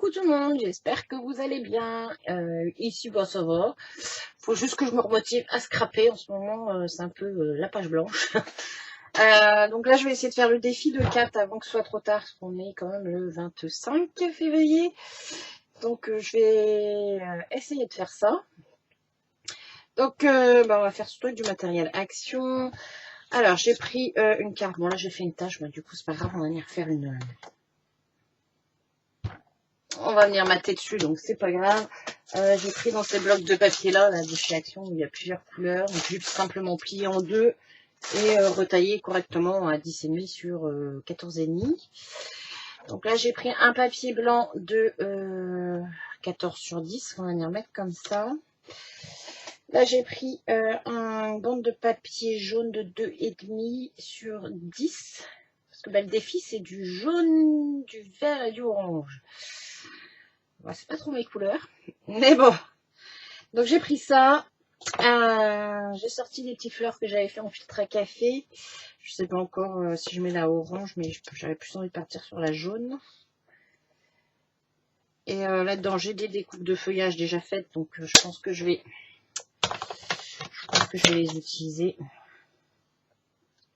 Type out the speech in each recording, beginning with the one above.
Coucou tout le monde, j'espère que vous allez bien. Ici, bah, ça va. Faut juste que je me remotive à scraper. En ce moment, c'est un peu la page blanche. Donc là, je vais essayer de faire le défi de 4 avant que ce soit trop tard, parce qu'on est quand même le 25 février. Donc, je vais essayer de faire ça. Donc, bah, on va faire surtout avec du matériel action. Alors, j'ai pris une carte. Bon, là, j'ai fait une tâche, mais du coup, c'est pas grave, on va venir faire une... On va venir mater dessus, donc c'est pas grave. J'ai pris dans ces blocs de papier là de chez Action, où il y a plusieurs couleurs. Donc j'ai simplement plié en deux et retaillé correctement à 10,5 sur 14,5. Donc là j'ai pris un papier blanc de 14 sur 10, on va venir mettre comme ça. Là j'ai pris un bande de papier jaune de 2,5 sur 10. Parce que bah, le défi c'est du jaune, du vert et du orange. Bon, c'est pas trop mes couleurs, mais bon. Donc j'ai pris ça. J'ai sorti des petites fleurs que j'avais fait en filtre à café. Je sais pas encore si je mets la orange, mais j'avais plus envie de partir sur la jaune. Et là-dedans, j'ai des découpes de feuillage déjà faites, donc je pense que je vais les utiliser.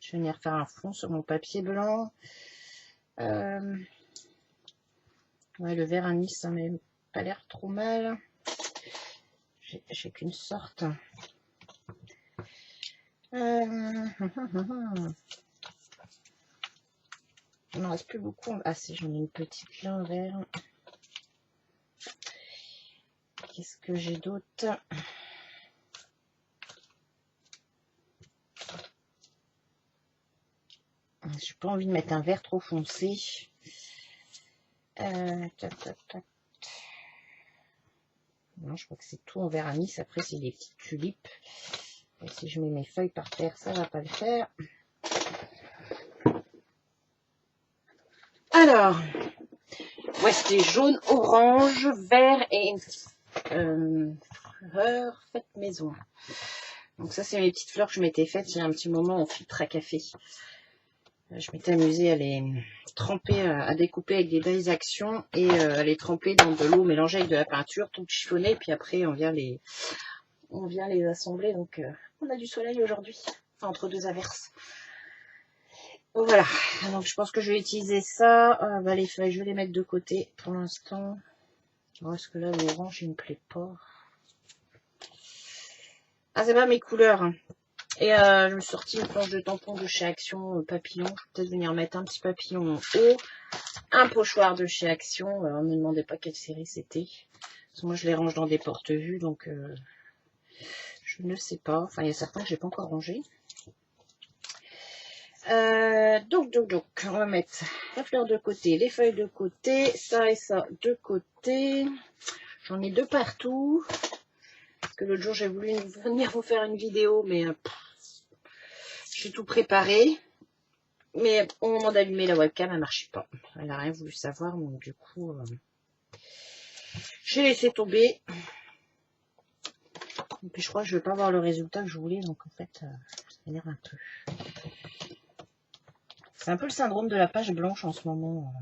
Je vais venir faire un fond sur mon papier blanc. Ouais, le vert anis, ça m'a pas l'air trop mal. J'ai qu'une sorte. Il ne reste plus beaucoup. Ah si, j'en ai une petite là en vert. Qu'est-ce que j'ai d'autre? J'ai pas envie de mettre un vert trop foncé. Non, je crois que c'est tout en vert anis. Après, c'est des petites tulipes. Et si je mets mes feuilles par terre, ça va pas le faire. Alors, ouais, c'était jaune, orange, vert et une fleur faite maison. Donc ça, c'est mes petites fleurs que je m'étais faites il y a un petit moment en filtre à café. Je m'étais amusée à les tremper, à découper avec des belles actions et à les tremper dans de l'eau mélangée avec de la peinture, tout chiffonné. Puis après, on vient les assembler. Donc, on a du soleil aujourd'hui, enfin, entre deux averses. Donc voilà. Donc je pense que je vais utiliser ça. Bah, les feuilles, je vais les mettre de côté pour l'instant. Parce que là, l'orange, il me plaît pas. Ah, c'est pas mes couleurs. Hein. Et je me suis sorti une planche de tampon de chez Action papillon. Je vais peut-être venir mettre un petit papillon en haut. Un pochoir de chez Action. On ne me demandait pas quelle série c'était. Moi, je les range dans des porte-vues. Donc, je ne sais pas. Enfin, il y a certains que j'ai pas encore rangés. Donc, on va mettre la fleur de côté, les feuilles de côté, ça et ça de côté. J'en ai deux partout. Parce que l'autre jour, j'ai voulu venir vous faire une vidéo, mais j'ai tout préparé. Mais au moment d'allumer la webcam, elle ne marchait pas. Elle n'a rien voulu savoir, donc du coup, j'ai laissé tomber. Et puis je crois que je ne vais pas avoir le résultat que je voulais, donc en fait, ça m'énerve un peu. C'est un peu le syndrome de la page blanche en ce moment.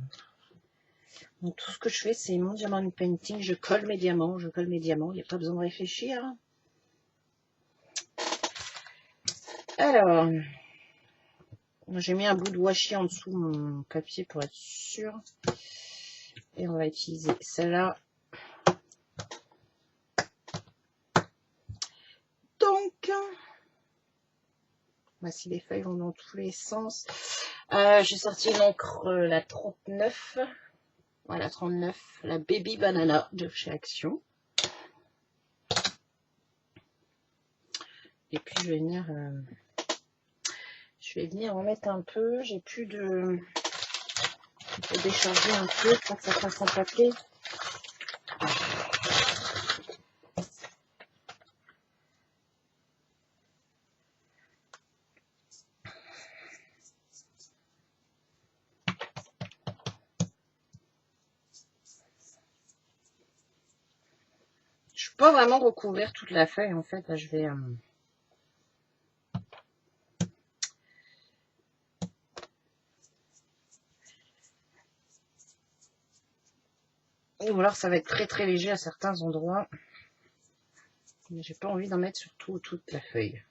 Donc tout ce que je fais, c'est mon diamant painting. Je colle mes diamants, il n'y a pas besoin de réfléchir. Alors, j'ai mis un bout de washi en dessous de mon papier pour être sûr. Et on va utiliser celle-là. Donc, voici les feuilles vont dans tous les sens. J'ai sorti une encre, la 39. Voilà, 39, la Baby Banana de chez Action. Et puis, je vais venir en mettre un peu. J'ai plus de... Je vais décharger un peu pour que ça fasse en papier. Je ne peux pas vraiment recouvrir toute la feuille, en fait. Là, je vais... Ou alors ça va être très très léger à certains endroits. Mais j'ai pas envie d'en mettre sur toute la feuille.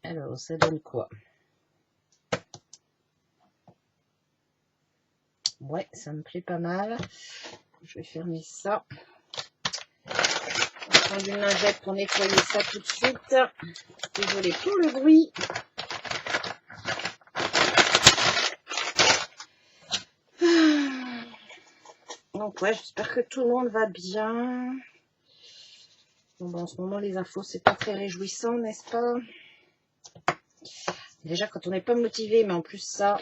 Alors, ça donne quoi? Ouais, ça me plaît pas mal. Je vais fermer ça. On va prendre une lingette pour nettoyer ça tout de suite. Désolée pour le bruit. Donc ouais, j'espère que tout le monde va bien. Bon, ben, en ce moment, les infos, c'est pas très réjouissant, n'est-ce pas? Déjà, quand on n'est pas motivé, mais en plus ça...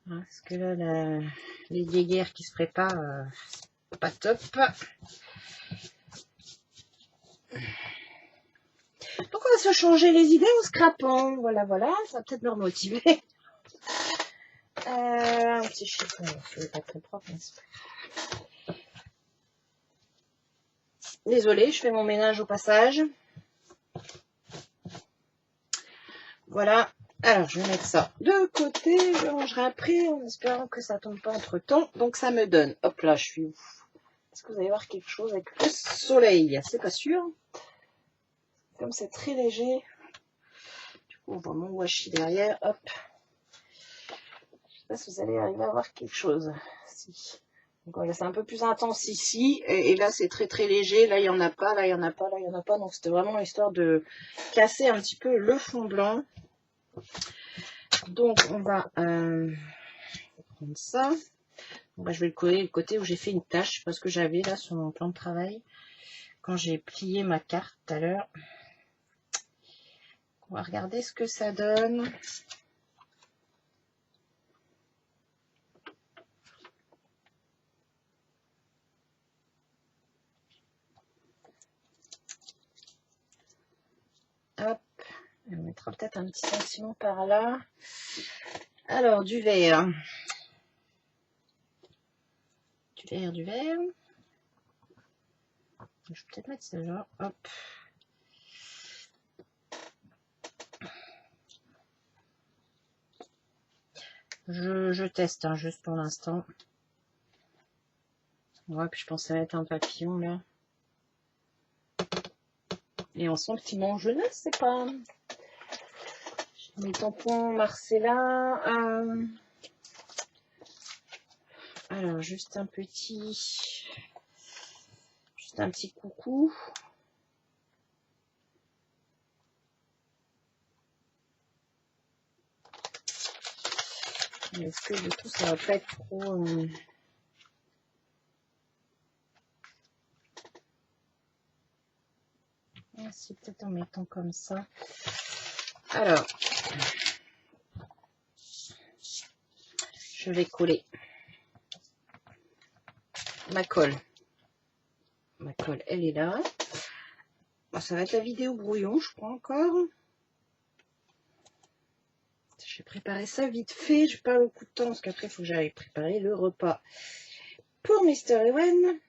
Parce que là, les guéguerres qui se préparent, c'est pas top. Donc on va se changer les idées en scrapant. Voilà, voilà, ça va peut-être me remotiver. Un petit chiffon, c'est pas très propre. Désolée, je fais mon ménage au passage. Voilà. Alors, je vais mettre ça de côté. Je rangerai après en espérant que ça tombe pas entre temps. Donc, ça me donne. Hop là, je suis ouf. Est-ce que vous allez voir quelque chose avec le soleil? C'est pas sûr. Comme c'est très léger. Du coup, on voit mon washi derrière. Hop. Je sais pas si vous allez arriver à voir quelque chose. Si. Donc voilà, c'est un peu plus intense ici. Et là, c'est très très léger. Là, il n'y en a pas. Là, il n'y en a pas. Là, il n'y en a pas. Donc, c'était vraiment histoire de casser un petit peu le fond blanc. Donc, on va prendre ça. Bah, je vais le coller le côté où j'ai fait une tache parce que j'avais là sur mon plan de travail quand j'ai plié ma carte tout à l'heure. On va regarder ce que ça donne. Hop, on mettra peut-être un petit sentiment par là. Alors, du vert. Du vert, du vert. Je vais peut-être mettre celle-là. Hop. Je teste hein, juste pour l'instant. Ouais, puis je pense que ça va être un papillon là. Et on sent le piment, je ne sais pas. Mes tampons Marcella. Alors, juste un petit coucou. Est-ce que du coup, ça va pas être trop... Ah, si, peut-être en mettant comme ça. Alors, je vais coller ma colle. Ma colle, elle est là. Bon, ça va être la vidéo brouillon, je crois encore. Je vais préparer ça vite fait. Je n'ai pas beaucoup de temps parce qu'après, il faut que j'aille préparer le repas pour Mr. Ewen.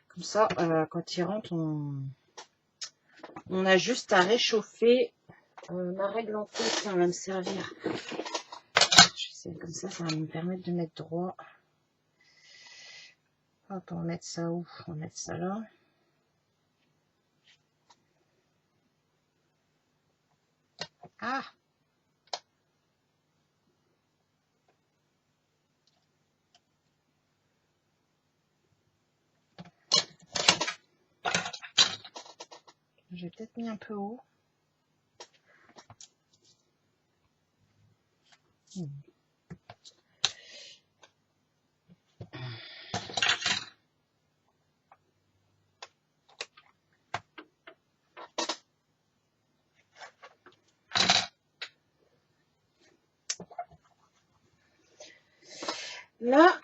Comme ça, quand il rentre, on a juste à réchauffer. Ma règle en tête, ça va me servir. Je sais, comme ça va me permettre de mettre droit. Hop, on va mettre ça où? On va mettre ça là. Ah! J'ai peut-être mis un peu haut. Là,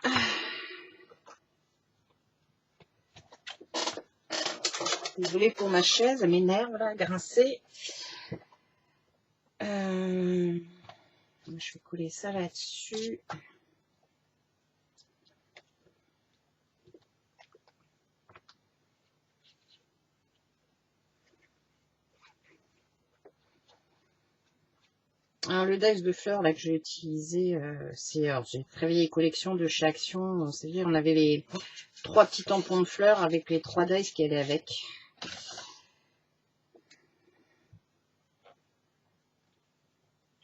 désolée pour ma chaise, elle m'énerve là, grincer. Je vais coller ça là-dessus. Alors, le dice de fleurs là que j'ai utilisé, c'est une très vieille collection de chez Action. C'est-à-dire, on avait les 3 petits tampons de fleurs avec les 3 dice qui allaient avec.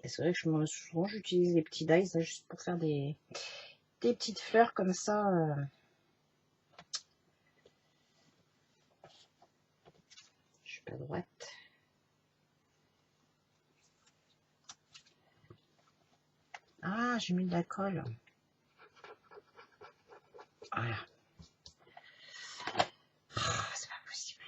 Et c'est vrai que souvent j'utilise les petits dice là, juste pour faire des petites fleurs comme ça. Je suis pas droite. Ah, j'ai mis de la colle. Voilà. Oh, c'est pas possible.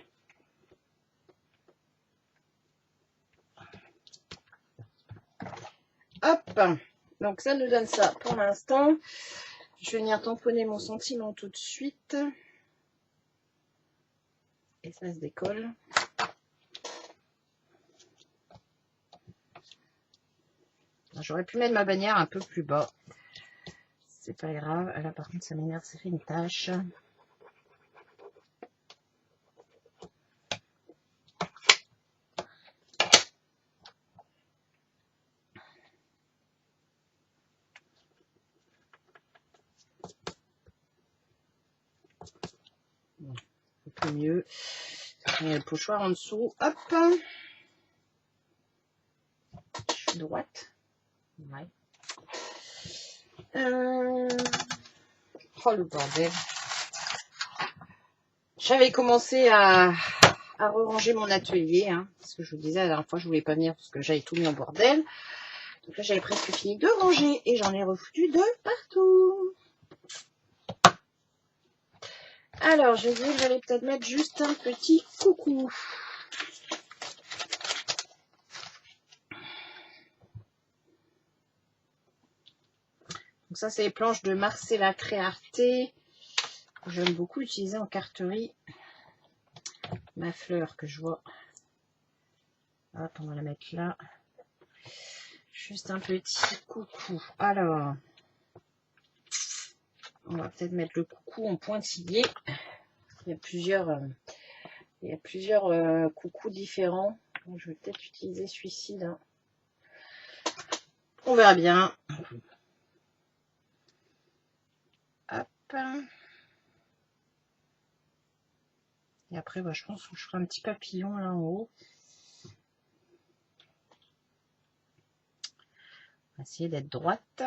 Hop. Donc ça nous donne ça pour l'instant. Je vais venir tamponner mon sentiment tout de suite. Et ça se décolle. J'aurais pu mettre ma bannière un peu plus bas. C'est pas grave. Là, par contre, ça m'énerve, ça fait une tache. Bon, un peu mieux. Il y a le pochoir en dessous. Hop. Je suis droite. Ouais. Oh, le bordel. J'avais commencé à ranger mon atelier, hein, parce que je vous disais la dernière fois je voulais pas venir parce que j'avais tout mis en bordel. Donc là j'avais presque fini de ranger et j'en ai refoutu de partout. Alors je dis j'allais peut-être mettre juste un petit coucou. Donc ça c'est les planches de Marcella Créarté. J'aime beaucoup utiliser en carterie. Ma fleur que je vois. Hop, on va la mettre là. Juste un petit coucou. Alors, on va peut-être mettre le coucou en pointillé. Il y a plusieurs coucous différents. Donc, je vais peut-être utiliser celui-ci là. On verra bien. Hop. Et après, bah, je pense que je ferai un petit papillon là en haut. On va essayer d'être droite.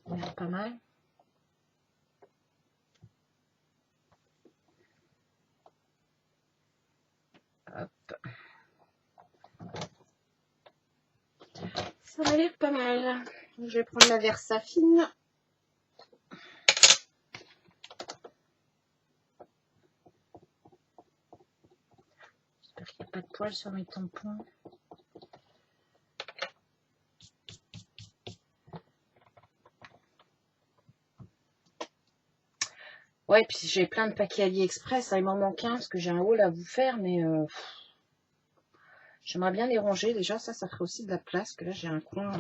On a pas mal. Hop. Ça m'a l'air pas mal. Je vais prendre la Versafine. J'espère qu'il n'y a pas de poils sur mes tampons. Ouais, puis j'ai plein de paquets AliExpress. Il m'en manque un parce que j'ai un haul à vous faire, mais j'aimerais bien les ranger. Déjà, ça ferait aussi de la place. Que là, j'ai un coin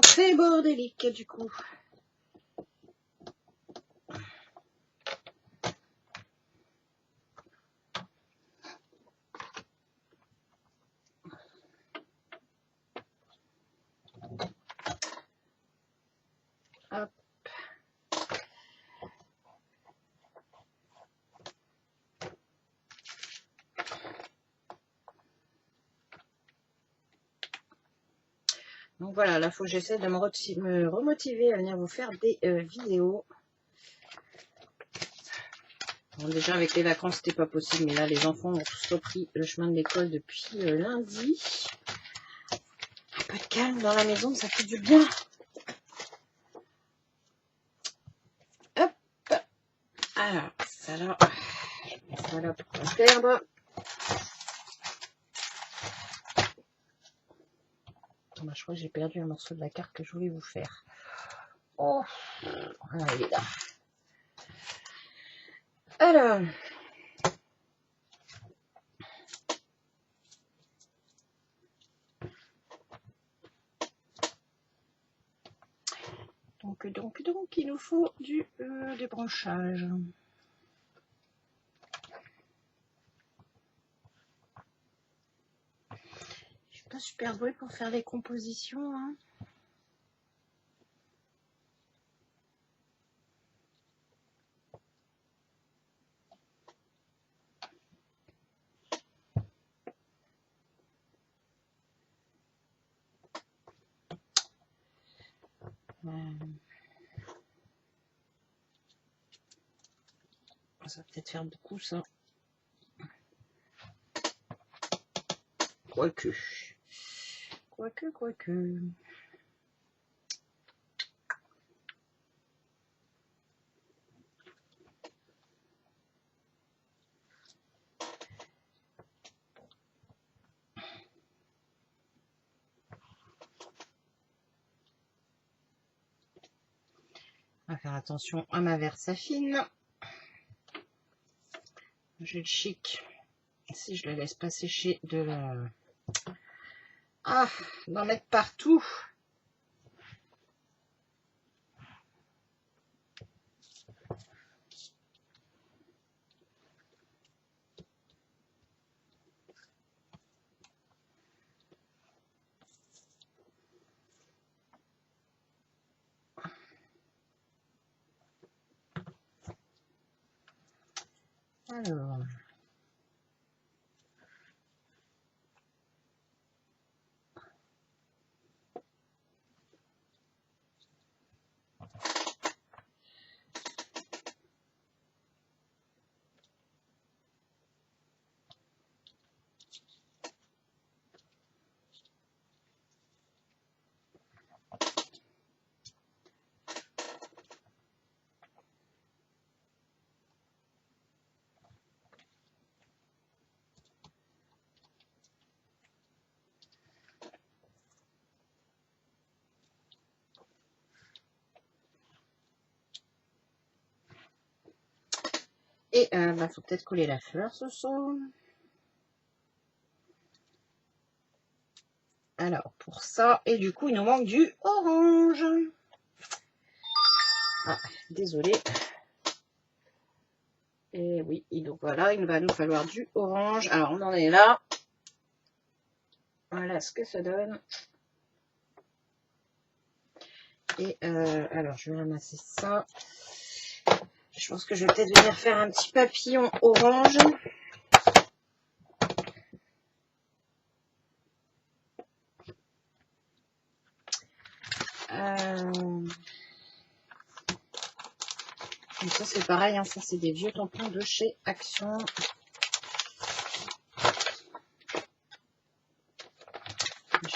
très bordélique du coup. Hop. Donc voilà, là, il faut que j'essaie de me remotiver à venir vous faire des vidéos. Bon, déjà, avec les vacances, c'était pas possible, mais là, les enfants ont tous repris le chemin de l'école depuis lundi. Un peu de calme dans la maison, ça fait du bien. Hop. Alors, ça là, je mets ça là pour pas perdre. Bah, je crois que j'ai perdu un morceau de la carte que je voulais vous faire. Oh, voilà, il est là. Alors, Donc, il nous faut du débranchage. Je suis pas super douée pour faire les compositions, hein. Ça va peut-être faire beaucoup, ça. Quoique. On va faire attention à ma Versafine. J'ai le chic. Si je la laisse pas sécher, de la... Ah, d'en mettre partout. Alors... Et faut peut-être coller la fleur, ce son. Alors, pour ça, et du coup, il nous manque du orange. Ah, désolé. Et oui, et donc voilà, il va nous falloir du orange. Alors, on en est là. Voilà ce que ça donne. Et alors, je vais ramasser ça. Je pense que je vais peut-être venir faire un petit papillon orange. Donc ça c'est pareil, hein, ça c'est des vieux tampons de chez Action.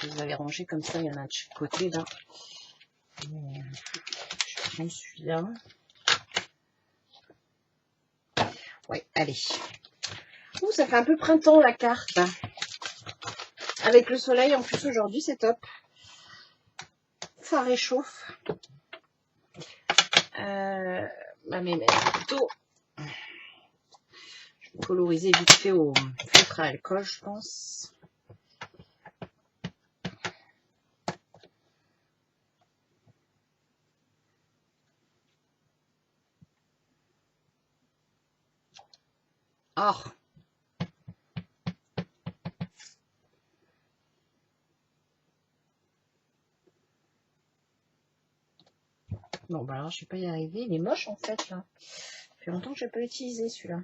Je les avais rangés comme ça, il y en a de chaque côté là. Je vais prendre celui-là. Ouais, allez. Ouh, ça fait un peu printemps la carte. Avec le soleil en plus aujourd'hui, c'est top. Ça réchauffe. Mais plutôt, je vais coloriser vite fait au feutre à alcool, je pense. Oh. Bon, bah alors je ne vais pas y arriver. Il est moche en fait là. Ça fait longtemps que je n'ai pas utilisé celui-là.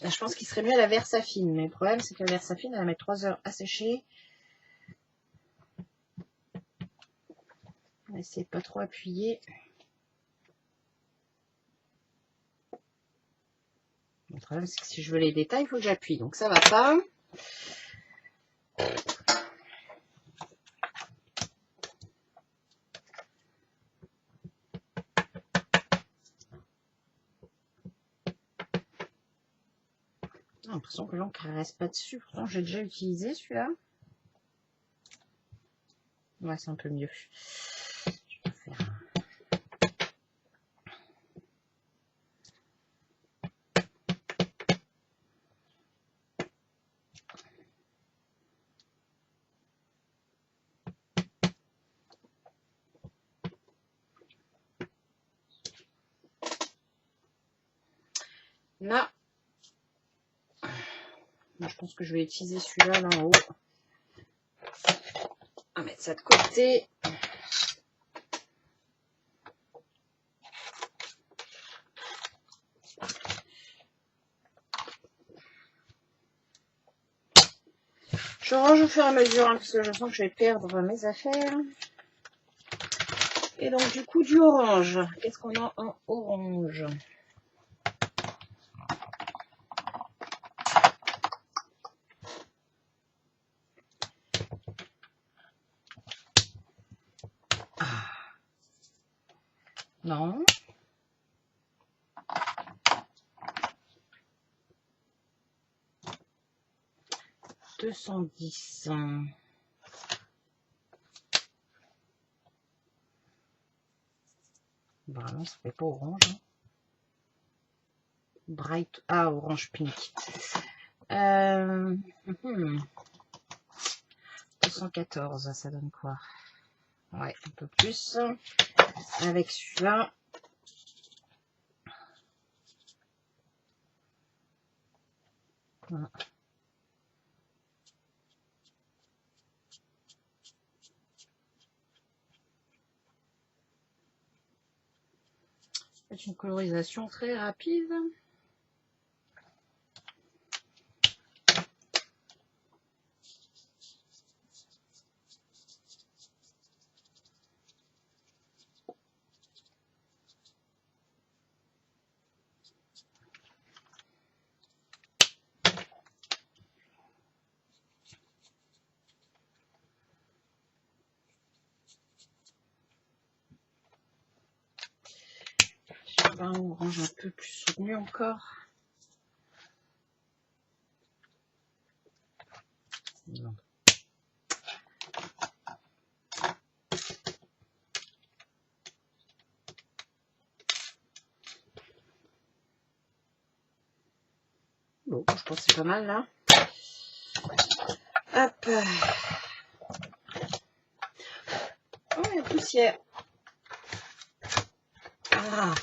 Je pense qu'il serait mieux la Versafine, mais le problème c'est que la Versafine elle va mettre 3 heures à sécher. On va essayer de pas trop appuyer. Le problème c'est que si je veux les détails, il faut que j'appuie, donc ça va pas. J'ai l'impression que l'encre ne reste pas dessus, pourtant j'ai déjà utilisé celui-là. Ouais, c'est un peu mieux. Je vais faire... Là, je pense que je vais utiliser celui-là, là en haut. On va mettre ça de côté. Je range au fur et à mesure, hein, parce que je sens que je vais perdre mes affaires. Et donc, du coup, du orange. Qu'est-ce qu'on a en orange? Non. « 210. Vraiment, ça fait pas orange. Hein. Bright. Ah, orange pink. 214, ça donne quoi? Ouais, un peu plus. Avec celui-là. Voilà. C'est une colorisation très rapide. Un orange un peu plus soutenu encore. Non. Bon, je pense que c'est pas mal là. Hop. Oh, il y a poussière. Ah.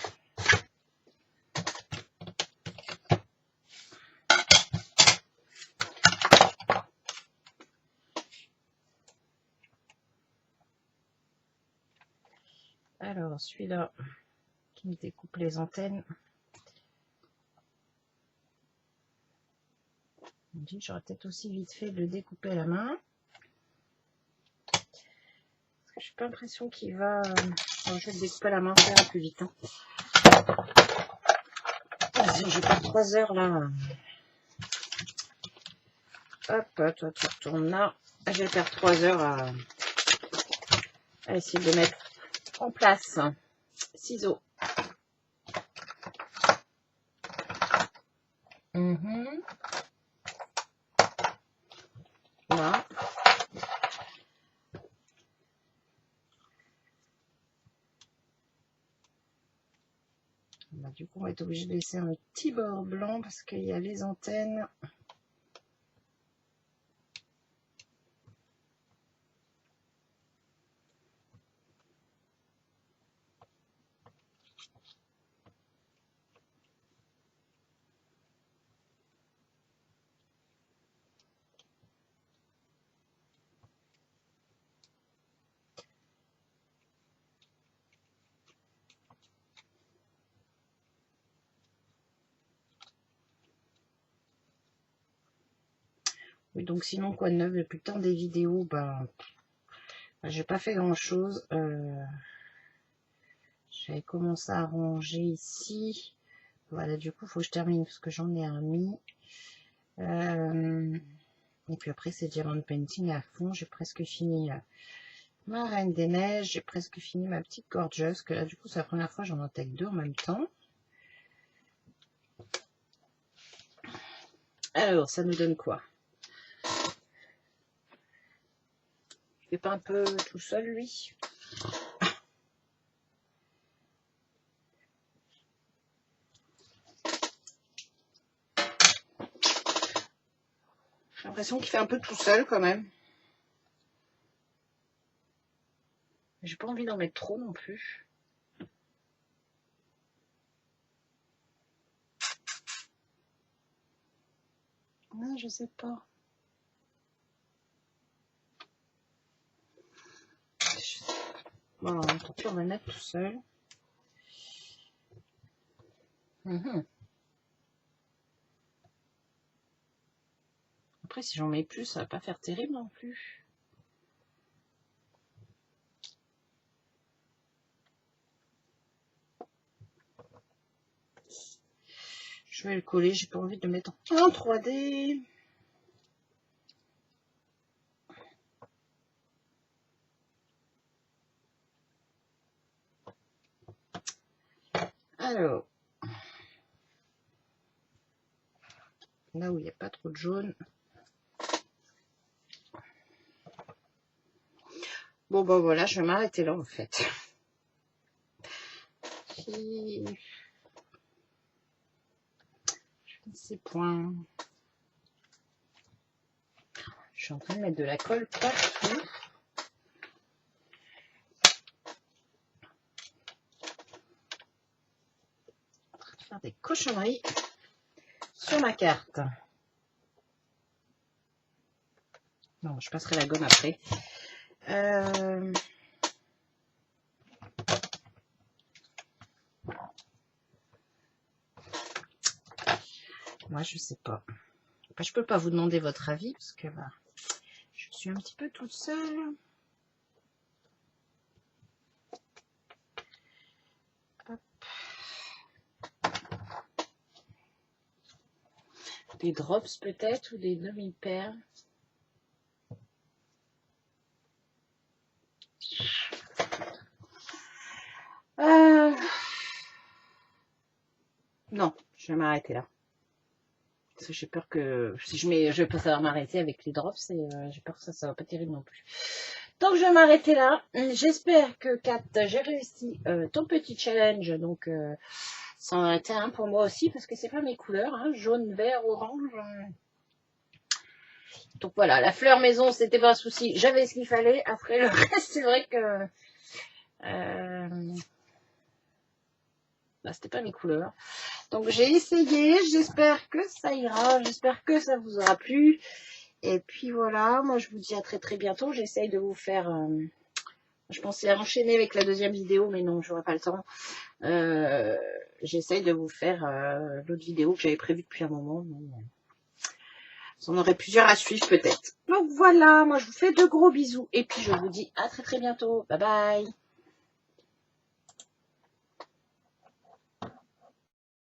Alors, celui-là qui me découpe les antennes. On dit que j'aurais peut-être aussi vite fait de le découper à la main. Parce que j'ai pas l'impression qu'il va... Alors, je vais le découper à la main, ça ira plus vite. Hein. Je vais perdre 3 heures là. Hop, toi tu retournes là. Je vais perdre 3 heures à essayer de mettre en place. Ciseaux. Là. Bah, du coup, on va être obligé de laisser un petit bord blanc parce qu'il y a les antennes. Oui, donc sinon, quoi de neuf depuis le temps des vidéos, bah j'ai pas fait grand chose. J'avais commencé à ranger ici. Voilà, du coup, il faut que je termine parce que j'en ai remis. Et puis après, c'est diamond painting à fond. J'ai presque fini ma Reine des Neiges. J'ai presque fini ma petite Gorgeous. Que là, du coup, c'est la première fois que j'en intègre 2 en même temps. Alors, ça nous donne quoi? Il fait pas un peu tout seul, lui? J'ai l'impression qu'il fait un peu tout seul quand même. J'ai pas envie d'en mettre trop non plus. Non, je sais pas. Bon, tant pis, on va le mettre tout seul. Après, si j'en mets plus, ça va pas faire terrible non plus. Je vais le coller, j'ai pas envie de le mettre en 3D. Alors, là où il n'y a pas trop de jaune. Bon, bah voilà, je vais m'arrêter là en fait. Je ne sais point. Je suis en train de mettre de la colle partout. En train de faire des cochonneries sur ma carte. Non, je passerai la gomme après. Moi, je sais pas. Enfin, je peux pas vous demander votre avis parce que bah, je suis un petit peu toute seule. Hop. Des drops peut-être ou des demi-paires. Non, je vais m'arrêter là. Parce que j'ai peur que si je vais pas savoir m'arrêter avec les drops et j'ai peur que ça va pas terrible non plus. Donc je vais m'arrêter là. J'espère que Kat, j'ai réussi ton petit challenge. Donc ça en a été un pour moi aussi parce que c'est pas mes couleurs, hein, jaune, vert, orange. Donc voilà, la fleur maison, c'était pas un souci. J'avais ce qu'il fallait. Après le reste, c'est vrai que bah, c'était pas mes couleurs. Donc j'ai essayé. J'espère que ça ira. J'espère que ça vous aura plu. Et puis voilà, moi je vous dis à très très bientôt. J'essaye de vous faire... je pensais enchaîner avec la deuxième vidéo, mais non, j'aurai pas le temps. J'essaye de vous faire l'autre vidéo que j'avais prévue depuis un moment. Vous en aurez plusieurs à suivre peut-être. Donc voilà, moi je vous fais de gros bisous. Et puis je vous dis à très très bientôt. Bye bye.